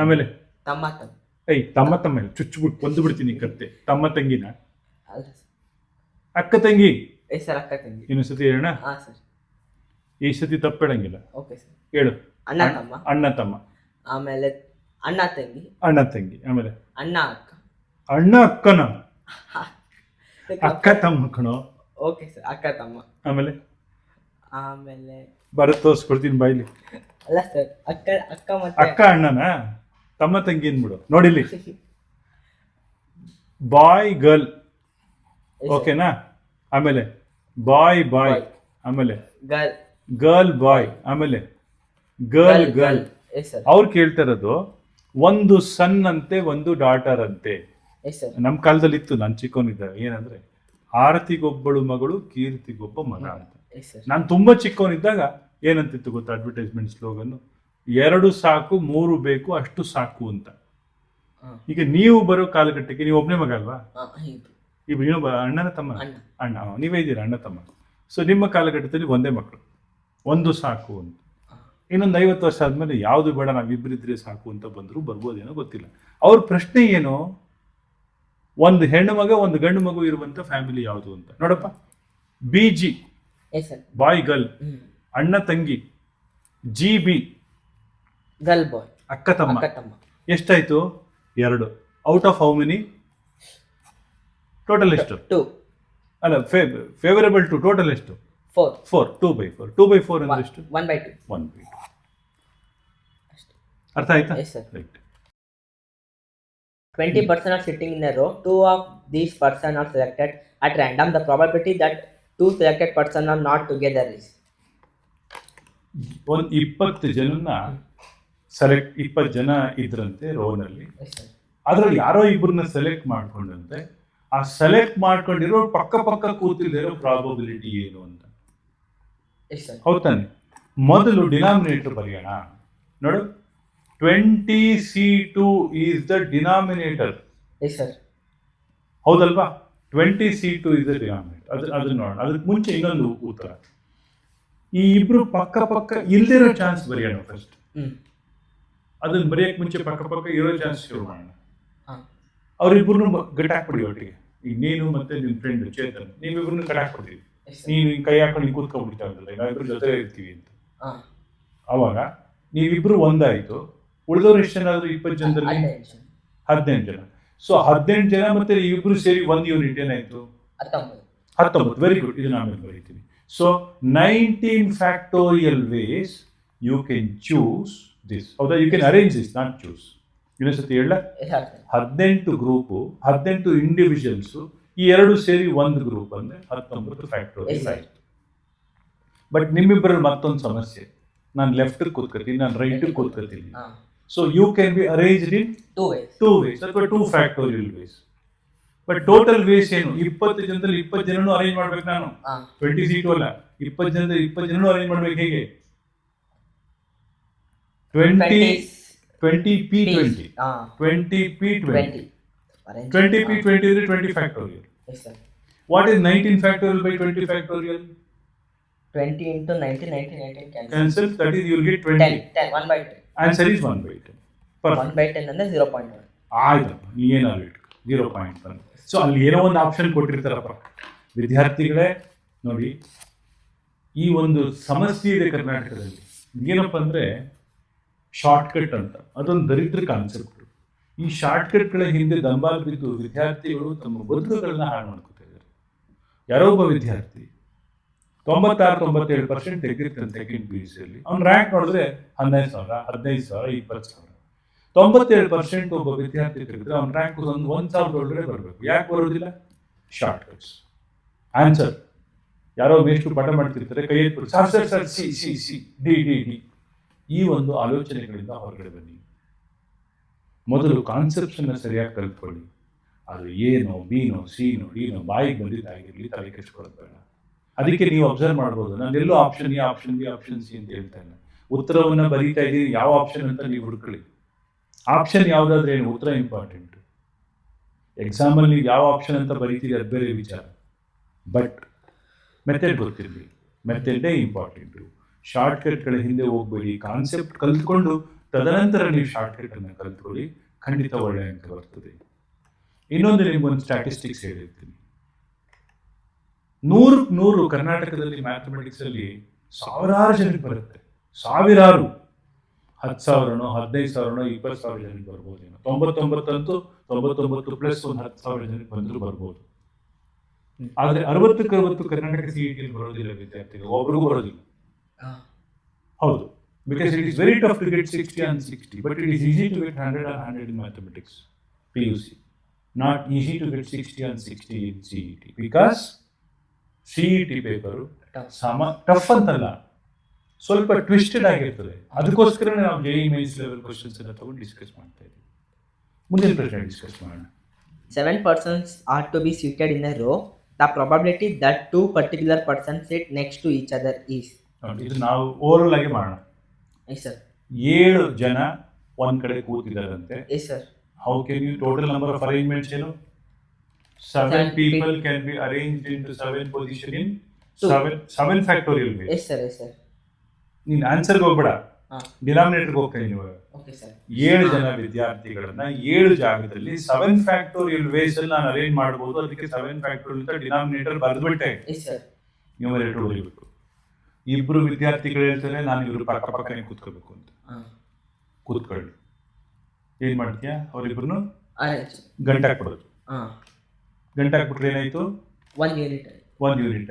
ಆಮೇಲೆ ತಮ್ಮ ಚುಚ್ಚಿಬಿಟ್ಟು ಬಂದು ಬಿಡ್ತೀನಿ ಕತ್ತೆ. ತಮ್ಮ ತಂಗಿನ ಅಕ್ಕ ತಂಗಿ. ಇನ್ನೊಂದ್ಸತಿ ಹೇಳೋಣ. ಈ ಸತಿ ತಪ್ಪೇಳಂಗಿಲ್ಲ. ಹೇಳು. ಅಣ್ಣ ತಮ್ಮ. ಆಮೇಲೆ ಅಣ್ಣ ತಂಗಿ. ಆಮೇಲೆ ಅಣ್ಣ ಅಕ್ಕನ. ಅಕ್ಕ ತಮ್ಮ ಕಣೋ. Okay sir. ಅಕ್ಕ ತಮ್ಮ. ಆಮೇಲೆ ಬರತ್ ತೋರಿಸ್ಕೊಡ್ತೀನಿ ಬಾಯ್ಲಿ. ಅಲ್ಲ ಸರ್, ಅಕ್ಕ ಅಣ್ಣನ ತಮ್ಮ ತಂಗಿ ಅಂದ್ಬಿಡು. ನೋಡಿಲಿ, ಬಾಯ್ ಗರ್ಲ್. ಓಕೆನಾ? ಆಮೇಲೆ ಬಾಯ್ ಆಮೇಲೆ ಗರ್ಲ್ ಬಾಯ್, ಆಮೇಲೆ ಗರ್ಲ್. ಅವ್ರು ಕೇಳ್ತಾ ಇರೋದು ಒಂದು ಸನ್ ಅಂತೆ, ಒಂದು ಡಾಟರ್ ಅಂತೆ. ನಮ್ಮ ಕಾಲದಲ್ಲಿ ಇತ್ತು, ನಾನು ಚಿಕ್ಕವನಿದ್ದಾಗ. ಏನಂದ್ರೆ ಆರತಿಗೊಬ್ಬಳು ಮಗಳು, ಕೀರ್ತಿಗೊಬ್ಬ ಮಗ ಅಂತ. ನಾನು ತುಂಬಾ ಚಿಕ್ಕವನಿದ್ದಾಗ ಏನಂತಿತ್ತು ಗೊತ್ತಾ ಅಡ್ವರ್ಟೈಸ್ಮೆಂಟ್ ಸ್ಲೋಗನ್? 2 ಸಾಕು, 3 ಬೇಕು, ಅಷ್ಟು ಸಾಕು ಅಂತ. ಈಗ ನೀವು ಬರೋ ಕಾಲಘಟ್ಟಕ್ಕೆ ನೀವು ಒಬ್ಬನೇ ಮಗ ಅಲ್ವಾ? ಇನ್ನೊಬ್ಬ ಅಣ್ಣನ ತಮ್ಮ. ಅಣ್ಣ, ನೀವೇ ಇದ್ದೀರಾ ಅಣ್ಣ ತಮ್ಮ. ಸೊ ನಿಮ್ಮ ಕಾಲಘಟ್ಟದಲ್ಲಿ ಒಂದೇ ಮಕ್ಕಳು, 1 ಸಾಕು ಅಂತ. ಇನ್ನೊಂದು 50 ವರ್ಷ ಆದ್ಮೇಲೆ ಯಾವುದು ಬೇಡ, ನಾವಿಬ್ಬರಿದ್ರೆ ಸಾಕು ಅಂತ ಬಂದ್ರು, ಬರ್ಬೋದೇನೋ ಗೊತ್ತಿಲ್ಲ. ಅವ್ರ ಪ್ರಶ್ನೆ ಏನು? ಒಂದು ಹೆಣ್ಣು ಮಗ, ಒಂದು ಗಂಡು ಮಗು ಇರುವಂತ ಫ್ಯಾಮಿಲಿ ಯಾವುದು ಅಂತ. ನೋಡಪ್ಪ, BG ಬಾಯ್ ಗರ್ಲ್, ಅಣ್ಣ ತಂಗಿ, GB ಗರ್ಲ್ ಬಾಯ್, ಅಕ್ಕ ತಮ್ಮ. ಎಷ್ಟಾಯ್ತು? 2. Out of how many? Total ಎಷ್ಟು? 2. ಅಲ್ಲ, ಫೇವರಬಲ್ ಟು ಟೋಟಲ್ ಎಷ್ಟು? 4. 2/4. 2/4 ಅಂದ್ರೆ ಎಷ್ಟು? 1/2. ಅರ್ಥ ಆಯ್ತಾ? Yes, sir. Right. 20% are sitting in a row. 2 of these persons are selected at random. The probability that 2 selected persons are not together is. ಒಂದು 20 ಜನನ ಸೆಲೆಕ್ಟ್ 20 ಜನ ಇದ್ರಂತೆ ರೋನಲ್ಲಿ. Yes, sir. ಅದ್ರಲ್ಲಿ ಯಾರೋ ಇಬ್ಬರನ್ನ ಸೆಲೆಕ್ಟ್ ಮಾಡ್ಕೊಂಡಂತೆ ಆ ಸೆಲೆಕ್ಟ್ ಮಾಡ್ಕೊಂಡಿರೋ ಪಕ್ಕ ಕೂತಿರೋ ಪ್ರಾಬಬಿಲಿಟಿ ಏನು ಅಂತ. Yes, sir. ಹೌದಾನೆ? ಮೊದಲು ಡಿನಾಮಿನೇಟರ್ ಬರೆಯೋಣ. ನೋಡು, 20C2 is the denominator. Yes, sir. ಹೌದಲ್ವಾ? 20C2 is the denominator. ಅದನ್ನ ನೋಡೋಣ. ಅದಕ್ಕೆ ಮುಂಚೆ ಇನ್ನೊಂದು ಉತ್ತರ. ಈ ಇಬ್ರು ಪಕ್ಕ ಇಲ್ದಿರೋ ಚಾನ್ಸ್ ಬರೆಯೋಣ ಫಸ್ಟ್. ಅದನ್ನ ಬರೆಯಕ್ಕೆ ಮುಂಚೆ ಪಕ್ಕ ಇರೋ ಚಾನ್ಸ್ ಶುರು ಮಾಡೋಣ. ಅವ್ರಿಬ್ರು ಗಟ್ಟಾಕ್ಬಿಡಿ ಒಟ್ಟಿಗೆ. ಈಗ ನೀನು ಮತ್ತೆ ನಿನ್ನ ಫ್ರೆಂಡ್ ಚೇತನ್, ನೀವಿಬ್ರು ಕಟ್ಟಾಕ್ಬಿಡ್ತೀವಿ. ನೀನು ಕೈ ಹಾಕೊಂಡು ಕೂತ್ಕೊಂಡ್ಬಿಡ್ತಾ ಇದ್ದಲ್ಲ, ನಾವಿಬ್ರು ಜೊತೆ ಇರ್ತೀವಿ ಅಂತ. ಅವಾಗ ನೀವಿಬ್ರು ಒಂದಾಯ್ತು. ಉಳಿದವ್ರು ಎಷ್ಟು ಜನ ಆದ್ರು? 20 ಜನದಲ್ಲಿ 18 ಜನ. ಸೊ 18 ಜನ ಮತ್ತೆ ಇಬ್ರು ಸೇರಿ 1 ಯೂನಿಟ್ ಏನಾಯ್ತು? 19. Very good. ಇದನ್ನ ಆಮೇಲೆ ಬರೀತೀವಿ. So 19 factorial ways you can choose this. ಹೌದಾ? You can arrange this, not choose. ಇನ್ನೊಂದ್ಸತಿ ಹೇಳ. 18 ಗ್ರೂಪು, 18 ಇಂಡಿವಿಜುವಲ್ಸು, ಈ ಎರಡು ಸೇರಿ ಒಂದು ಗ್ರೂಪ್ ಅಂದ್ರೆ 19 ಫ್ಯಾಕ್ಟೋರಿಯಲ್ ಆಯ್ತು. ಬಟ್ ನಿಮ್ಮಿಬ್ಬರಲ್ಲಿ ಮತ್ತೊಂದು ಸಮಸ್ಯೆ. ನಾನು ಲೆಫ್ಟ್ ಕೂತ್ಕೋತೀನಿ, ನಾನು ರೈಟ್ ಕೂತ್ಕೋತೀನಿ. So you can be arranged in 2 ways ಅಥವಾ 2 factorial ways. But total ways ಏನು? 20 ಜನದಲ್ಲಿ 20 ಜನನು ಅರೇಂಜ್ ಮಾಡ್ಬೇಕು ನಾನು. 20C2 ಅಲ್ಲ, 20 ಜನದಲ್ಲಿ 20 ಜನನು ಅರೇಂಜ್ ಮಾಡ್ಬೇಕು. ಹೇಗೆ? 20P20 20P20 20P20 is 20 factorial. Yes, sir. What is 19 factorial by 20 factorial? 20 into 19, 19 cancel. Cancel, that is you will get 20. 10, 1 by 10. Answer is 1 by 10. Perfect. 1 by 10 ಅಂದ್ರೆ 0.1. ಆಯ್ತು, ಏನಾದ್ರು ಇಟ್ಕೊ 0.1. ಸೊ ಅಲ್ಲಿ ಏನೋ ಒಂದು ಆಪ್ಷನ್ ಕೊಟ್ಟಿರ್ತಾರಪ್ಪ ವಿದ್ಯಾರ್ಥಿಗಳೇ. ನೋಡಿ, ಈ ಒಂದು ಸಮಸ್ಯೆ ಇದೆ ಕರ್ನಾಟಕದಲ್ಲಿ. ಏನಪ್ಪ ಅಂದ್ರೆ ಶಾರ್ಟ್ಕಟ್ ಅಂತ, ಅದೊಂದು ದರಿದ್ರ ಕಾನ್ಸೆಪ್ಟ್. ಈ ಶಾರ್ಟ್ಕಟ್ಗಳ ಹಿಂದೆ ದಂಬಾಲ್ ಬಿದ್ದು ವಿದ್ಯಾರ್ಥಿಗಳು ತಮ್ಮ ಬದುಕುಗಳನ್ನ ಹಾಳು ಮಾಡ್ಕೊತಾ ಇದ್ದಾರೆ. ಯಾರೋ ಒಬ್ಬ ವಿದ್ಯಾರ್ಥಿ 96-97% ತೆಗೆದಿರ್ತಾನೆ ಸೆಕೆಂಡ್ PUCಯಲ್ಲಿ. ಅವ್ನ ರ್ಯಾಂಕ್ ನೋಡಿದ್ರೆ 11,000, 15,000, 20,000. 97% ಒಬ್ಬ ವಿದ್ಯಾರ್ಥಿ ತೆಗೆದ್ರೆ ಅವ್ನ ರ್ಯಾಂಕ್ ಒಂದು 1,000 ಒಳಗಡೆ ಬರಬೇಕು. ಯಾಕೆ ಬರೋದಿಲ್ಲ? ಶಾರ್ಟ್ಕಟ್ಸ್. ಆನ್ಸರ್ ಯಾರೋ ಮೇಷ್ಟು ಪಾಠ ಮಾಡ್ತಿರ್ತಾರೆ, ಕೈ ಎತ್ಬಿಟ್ಟು ಸರ್ ಸಿ ಡಿ. ಈ ಒಂದು ಆಲೋಚನೆಗಳಿಂದ ಹೊರಗಡೆ ಬನ್ನಿ. ಮೊದಲು ಕಾನ್ಸೆಪ್ಟ್ಸ್ ಅನ್ನ ಸರಿಯಾಗಿ ಕಲ್ತ್ಕೊಳ್ಳಿ. ಅದು ಏನೋ ಬಿನೋ ಸಿನೋ ಡಿನೋ ಬಾಯಿಗೆ ಬಂದಿದ್ದಾಗಿರಲಿ, ತಲೆ ಕೆಡಿಸ್ಕೊಳ್ಳೋದು ಬೇಡ. ಅದಕ್ಕೆ ನೀವು ಅಬ್ಸರ್ವ್ ಮಾಡ್ಬೋದು, ನಾನು ಎಲ್ಲೋ option A, option B, option C ಅಂತ ಹೇಳ್ತಾ ಇಲ್ಲ. ಉತ್ತರವನ್ನ ಬರೀತಾ ಇದ್ದೀನಿ, ಯಾವ ಆಪ್ಷನ್ ಅಂತ ನೀವು ಹುಡುಕೊಳ್ಳಿ. ಆಪ್ಷನ್ ಯಾವುದಾದ್ರೆ ಏನು, ಉತ್ತರ ಇಂಪಾರ್ಟೆಂಟ್. ಎಕ್ಸಾಮಲ್ಲಿ ನೀವು ಯಾವ ಆಪ್ಷನ್ ಅಂತ ಬರೀತೀರಿ ಅದು ಬೇರೆ ವಿಚಾರ. ಬಟ್ ಮೆಥಡ್ ಗೊತ್ತಿರಲಿ, ಮೆಥಡೇ ಇಂಪಾರ್ಟೆಂಟು. ಶಾರ್ಟ್ಕಟ್ಗಳ ಹಿಂದೆ ಹೋಗ್ಬೇಡಿ. ಕಾನ್ಸೆಪ್ಟ್ ಕಲ್ತ್ಕೊಂಡು ತದನಂತರ ನೀವು ಶಾರ್ಟ್ಕಟ್ ಅನ್ನು ಕಲ್ತ್ಕೊಳ್ಳಿ, ಖಂಡಿತ ಒಳ್ಳೆ ಅಂಕ ಬರ್ತದೆ. ಇನ್ನೊಂದು ನಿಮ್ಗೊಂದು ಸ್ಟ್ಯಾಟಿಸ್ಟಿಕ್ಸ್ ಹೇಳಿರ್ತೀನಿ. 100 ಕರ್ನಾಟಕದಲ್ಲಿ ಮ್ಯಾಥಮೆಟಿಕ್ಸ್ ಅಲ್ಲಿ ಸಾವಿರಾರು ಜನಕ್ಕೆ ಬರುತ್ತೆ. ಸಾವಿರಾರು, 10,000ನೋ 15,000ನೋ 20,000 ಜನಕ್ಕೆ ಬರ್ಬೋದೇನೋ. 99 ಅಂತೂ 99 ಪ್ಲಸ್ ಒಂದು 10,000 ಜನಕ್ಕೆ ಬಂದರೂ ಬರ್ಬೋದು. ಆದ್ರೆ 60 ಕರ್ನಾಟಕ CET ಬರೋದಿಲ್ಲ ವಿದ್ಯಾರ್ಥಿಗಳು, ಒಬ್ರಿಗೂ ಬರೋದಿಲ್ಲ. ಹೌದು, because it is very tough to get 60 on 60, but it is easy to get 100 on 100 in mathematics, PUC. Not easy to get 60 on 60 in CET, because CET paper tough ಅಂತಲ್ಲ, ಸ್ವಲ್ಪ ಟ್ವಿಸ್ಟೆಡ್ ಆಗಿರ್ತದೆ. ಅದಕ್ಕೋಸ್ಕರ ನಾವು JEE ಮೇನ್ಸ್ ಲೆವೆಲ್ ಕ್ವಶನ್ಸ್ ಅನ್ನ ತಗೊಂಡು ಡಿಸ್ಕಸ್ ಮಾಡ್ತಾ ಇದ್ದೀವಿ. ಮುಂದಿನ ಪ್ರಶ್ನೆ ಡಿಸ್ಕಸ್ ಮಾಡೋಣ. 7 persons are to be seated in a row. The probability that 2 particular persons sit next to each other is. ಇದು ನಾವು ಓವರ್ ಆಗಿ ಮಾಡೋಣ. Yes, sir. 7 ಜನ ಒಂದ್ ಕಡೆ ಕೂತಿದ್ದಾರಂತೆ. Yes, sir. How can you total number of arrangements ಏನು? 7 people can be arranged into 7 position in 7 factorial ways. Yes, sir. Yes, sir. ನೀನ್ ಆನ್ಸರ್ಗೆ ಹೋಗ್ಬೇಡ, ಡಿನಾಮಿನೇಟರ್ಗೆ ಹೋಗ್ತಾ ಇದ್ದೀವಿ. Okay, sir. 7 ಜನ ವಿದ್ಯಾರ್ಥಿಗಳನ್ನ 7 ಜಾಗದಲ್ಲಿ 7 ಫ್ಯಾಕ್ಟೋರಿಯಲ್ ವೇಸ್ ಅಲ್ಲಿ ನಾನು ಅರೇಂಜ್ ಮಾಡಬಹುದು. ಅದಕ್ಕೆ 7 ಫ್ಯಾಕ್ಟೋರಿಯಲ್ ಅಂತ ಡಿನಾಮಿನೇಟರ್ ಬರೆದ್ಬಿಟ್ಟೆ. Yes, sir. ನ್ಯೂಮರೇಟರ್ ಬರೀಬೇಕು. ಇಬ್ರು ವಿದ್ಯಾರ್ಥಿಗಳು ಹೇಳ್ತಾರೆ ನಾನು ಇವ್ರು ಪಕ್ಕನೇ ಕೂತ್ಕೋಬೇಕು ಅಂತ. ಕೂತ್ಕೊಳ್ಳಿ. ಏನ್ ಮಾಡ್ತೀಯಾ? ಅವ್ರಿಬ್ರು ಗಂಟೆ ಹಾಕ್ಬಿಡೋದು. ಗಂಟೆ ಹಾಕ್ಬಿಟ್ರೆ ಏನಾಯ್ತು? 1 ಯೂನಿಟ್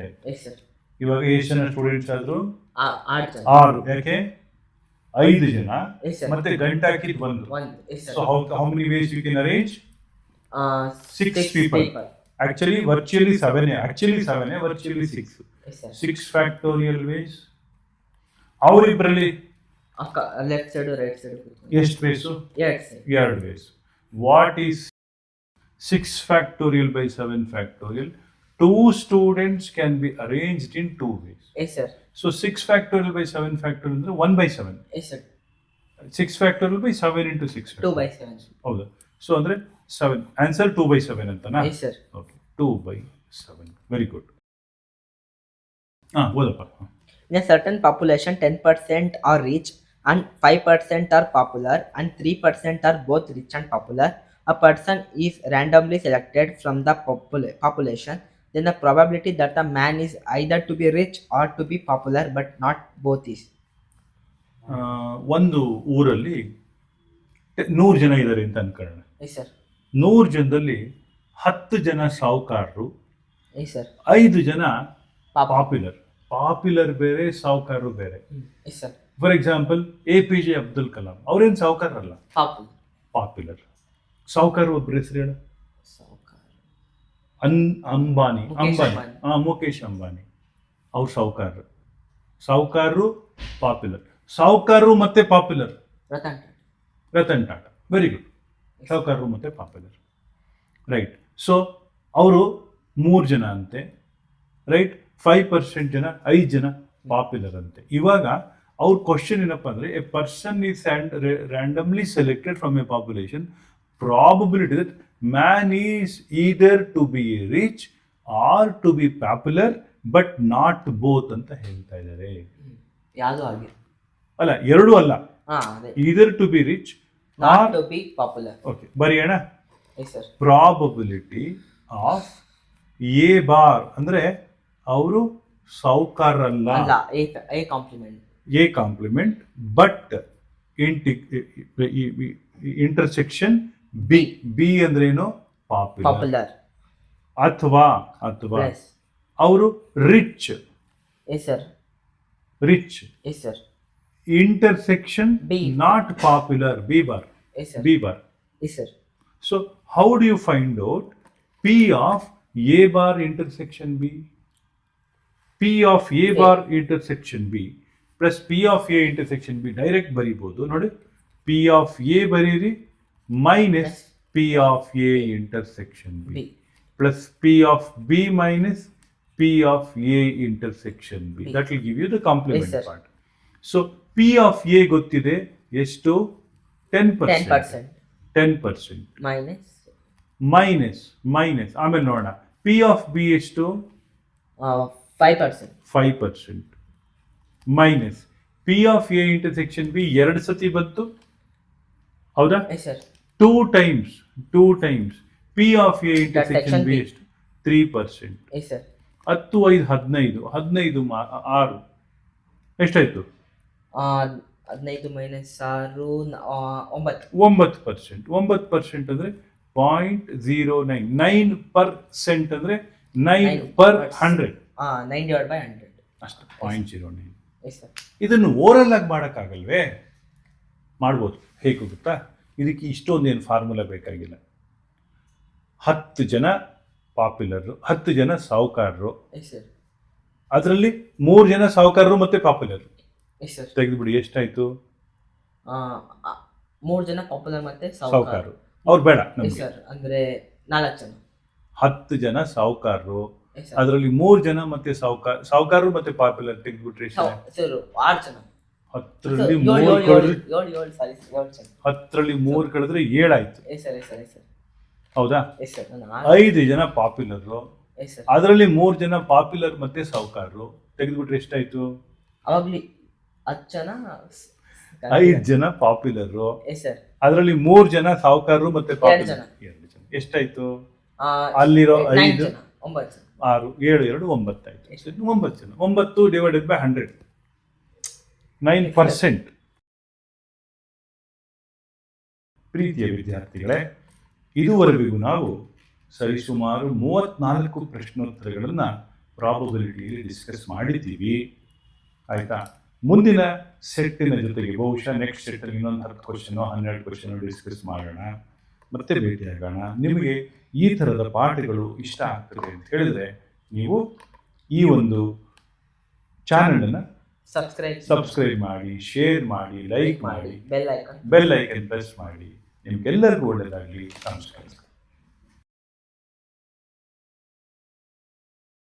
ಆಯ್ತು. Yes, sir. ಇವಾಗ ಎಷ್ಟು ಜನ ಸ್ಟೂಡೆಂಟ್ಸ್ ಆದ್ರು? 6. ಯಾಕೆ? 5 ಜನ Yes, sir. ಮತ್ತೆ ಗಂಟೆ ಹಾಕಿದ್ 1. One. Yes, sir. So how many ways you can arrange? Six Six people. Actually virtually 7. Actually 7. Virtually 6. Yes, sir. 6 factorial ways. ಅವರಿಬ್ಬರಲ್ಲಿ left side right side ways ವೇಸು? ಎರಡು side. 2 ways. What is 6 factorial by 7 factorial? 2 students can be arranged in 2 ways. Yes, sir. So 6 factorial by 7 factorial ಅಂದ್ರೆ 1/7. Yes, sir. 6 factorial by 7 into 6 factorial. 2/7. ಹೌದಾ? ಸೊ ಅಂದ್ರೆ 7. ಆನ್ಸರ್ 2/7 ಅಂತನಾ? Yes, sir. Okay, 2/7. Very good. ಓದಪ್ಪ. In a certain population, 10% are rich and 5% are popular and 3% are both rich and popular. A person is randomly selected from the population. Then the probability that a man is either to be rich or to be popular but not both is. ಒಂದು ಊರಲ್ಲಿ 100 ಜನ ಇದ್ದಾರೆ ಅಂತ ಅನ್ಕೊಳ್ಳೋಣ. Yes, sir. 100 ಜನದಲ್ಲಿ 10 ಜನ ಸಾಹುಕಾರರು, Yes, sir. 5 ಜನ ಪಾಪ್ಯುಲರ್. ಪಾಪ್ಯುಲರ್ ಬೇರೆ, ಸಾಹುಕಾರರು ಬೇರೆ. Yes, sir. For example APJ Abdul Kalam ಅವ್ರೇನು ಸಾಹುಕಾರರಲ್ಲ, Popular. ಪಾಪ್ಯುಲರ್. ಸಾಹುಕಾರ ಒಬ್ಬರ ಹೆಸರು ಹೇಳು. ಅಂಬಾನಿ. ಮುಖೇಶ್ ಅಂಬಾನಿ ಅವ್ರು ಸಾಹುಕಾರರು. ಸಾಹುಕಾರರು ಪಾಪ್ಯುಲರ್. ಸಾಹುಕಾರರು ಮತ್ತೆ popular. Ratan Tata. Very good. ಸಾಹುಕಾರರು ಮತ್ತೆ ಪಾಪ್ಯುಲರ್. ರೈಟ್. ಸೊ ಅವರು 3 ಜನ ಅಂತೆ. ರೈಟ್. 5% ಜನ, 5 ಜನ ಪಾಪ್ಯುಲರ್ ಅಂತೆ. ಇವಾಗ ಅವ್ರ ಕ್ವಶನ್ ಏನಪ್ಪ ಅಂದ್ರೆ, A person is randomly selected from a population, probability that man is either to be rich or to be popular but not both ಅಂತ ಹೇಳ್ತಾ ಇದ್ದಾರೆ. ಯಾವುದು ಆಗಿದೆ ಅಲ್ಲ, ಎರಡೂ ಅಲ್ಲ. either to be rich not to be popular. Okay, ಬರೆಯೋಣ. Yes, sir. Probability of A bar ಅಂದ್ರೆ ಅವರು ಸಾಹುಕಾರಲ್ಲ, ಅಲ್ಲ, a complement. A complement, but intersection B. B ಅಂದ್ರೇನು? ಪಾಪ್ಯುಲರ್. ಅಥವಾ Yes. ಅವರು rich. Yes, sir. Rich. Yes, sir. Intersection B. Not popular. B bar. Yes, sir. B bar. Yes, sir. So how do you find out P of A bar intersection B? P of A bar intersection B plus P of A intersection B direct ಬರಿಬೋದು ನೋಡಿ. P of A ಬರೀರಿ minus P of A intersection B plus P of B minus P of A intersection B. That will give you the complement part. So P of A ಗೊತ್ತಿದೆ ಎಷ್ಟು? 10%. 10% ಮೈನಸ್ ಆಮೇಲೆ ನೋಡೋಣ. ಪಿ ಆಫ್ ಬಿ ಎಷ್ಟು? 5% minus P of A intersection B 2 ಸತಿ ಬಂತು, ಹೌದಾ? 2 times P of A intersection B ಎಷ್ಟು? 3%. 10 5 15 15 6 ಎಷ್ಟಾಯ್ತು? 15 ಮೈನಸ್ 6 9%. 9% ಅಂದ್ರೆ 0.09. 9% ಅಂದ್ರೆ 9/100. 9/100 ಅಷ್ಟು. 0.09. Yes, sir. ಇದನ್ನು ಓರಲ್ ಆಗಿ ಮಾಡೋಕ್ಕಾಗಲ್ವೇ? ಮಾಡ್ಬೋದು. ಹೇಗೆ ಗೊತ್ತಾ? ಇದಕ್ಕೆ ಇಷ್ಟೊಂದೇನು ಫಾರ್ಮುಲಾ ಬೇಕಾಗಿಲ್ಲ. 10 ಜನ ಪಾಪ್ಯುಲರ್, 10 ಜನ ಸಾಹುಕಾರರು, ಅದರಲ್ಲಿ 3 ಜನ ಸಾಹುಕಾರರು ಮತ್ತೆ ಪಾಪ್ಯುಲರ್ ತೆಗೆದುಬಿಡಿ. ಎಷ್ಟಾಯ್ತು? 3 ಜನ ಪಾಪ್ಯುಲರ್ ಮತ್ತೆ ಸಾಹುಕಾರರು. ಅವ್ರು ಬೇಡ ನಮಗೆ. ಅಂದ್ರೆ 4 ಜನ. 10 ಜನ ಸಾಹುಕಾರರು, ಅದರಲ್ಲಿ 3 ಜನ ಮತ್ತೆ ಸಾಹುಕಾರರು ಮತ್ತೆ ಪಾಪ್ಯುಲರ್ ತೆಗೆದುಬಿಟ್ರೆ 6 ಜನ. 10ರಲ್ಲಿ 3 ಕಳೆದ್ರೆ 7 ಆಯ್ತು, ಹೌದಾ? 5 ಜನ ಪಾಪ್ಯುಲರ್, ಅದರಲ್ಲಿ 3 ಜನ ಪಾಪ್ಯುಲರ್ ಮತ್ತೆ ಸಾಹುಕಾರರು ತೆಗೆದುಬಿಟ್ರೆ ಎಷ್ಟಾಯ್ತು? ಅವಾಗ್ಲಿ 10 ಜನ. 5 ಜನ ಪಾಪ್ಯುಲರ್, ಅದರಲ್ಲಿ 3 ಜನ ಸಾಹುಕಾರರು ಮತ್ತೆ ಪಾಪ್ಯುಲರ್ 2 ಜನ. ಎಷ್ಟಾಯ್ತು? ಅಲ್ಲಿರೋ 5 6 7 2 9 ಆಯ್ತು. 9 ಜನ. 9 ಡಿವೈಡೆಡ್ ಬೈ 100, 9%. ಪ್ರೀತಿಯ ವಿದ್ಯಾರ್ಥಿಗಳೇ, ಇದುವರೆಗೂ ನಾವು ಸರಿಸುಮಾರು 34 ಪ್ರಶ್ನೋತ್ತರಗಳನ್ನ ಪ್ರಾಬಬಿಲಿಟಿಯಲ್ಲಿ ಡಿಸ್ಕಸ್ ಮಾಡಿದ್ದೀವಿ, ಆಯ್ತಾ? ಮುಂದಿನ ಸೆಟ್ಟಿನ ಜೊತೆಗೆ ಬಹುಶಃ ನೆಕ್ಸ್ಟ್ ಸೆಟ್ಟಲ್ಲಿ ಇನ್ನೊಂದು 10 ಕ್ವಶನು 12 ಕ್ವಶನು ಡಿಸ್ಕಸ್ ಮಾಡೋಣ, ಮತ್ತೆ ಭೇಟಿಯಾಗೋಣ. ನಿಮಗೆ ಈ ಥರದ ಪಾಠಗಳು ಇಷ್ಟ ಆಗ್ತದೆ ಅಂತ ಹೇಳಿದ್ರೆ ನೀವು ಈ ಒಂದು ಚಾನಲನ್ನು ಸಬ್ಸ್ಕ್ರೈಬ್ ಮಾಡಿ, ಶೇರ್ ಮಾಡಿ, ಲೈಕ್ ಮಾಡಿ, ಬೆಲ್ ಐಕನ್ ಪ್ರೆಸ್ ಮಾಡಿ. ನಿಮ್ಗೆಲ್ಲರಿಗೂ ಒಳ್ಳೆಯದಾಗಲಿ. ನಮಸ್ಕಾರ.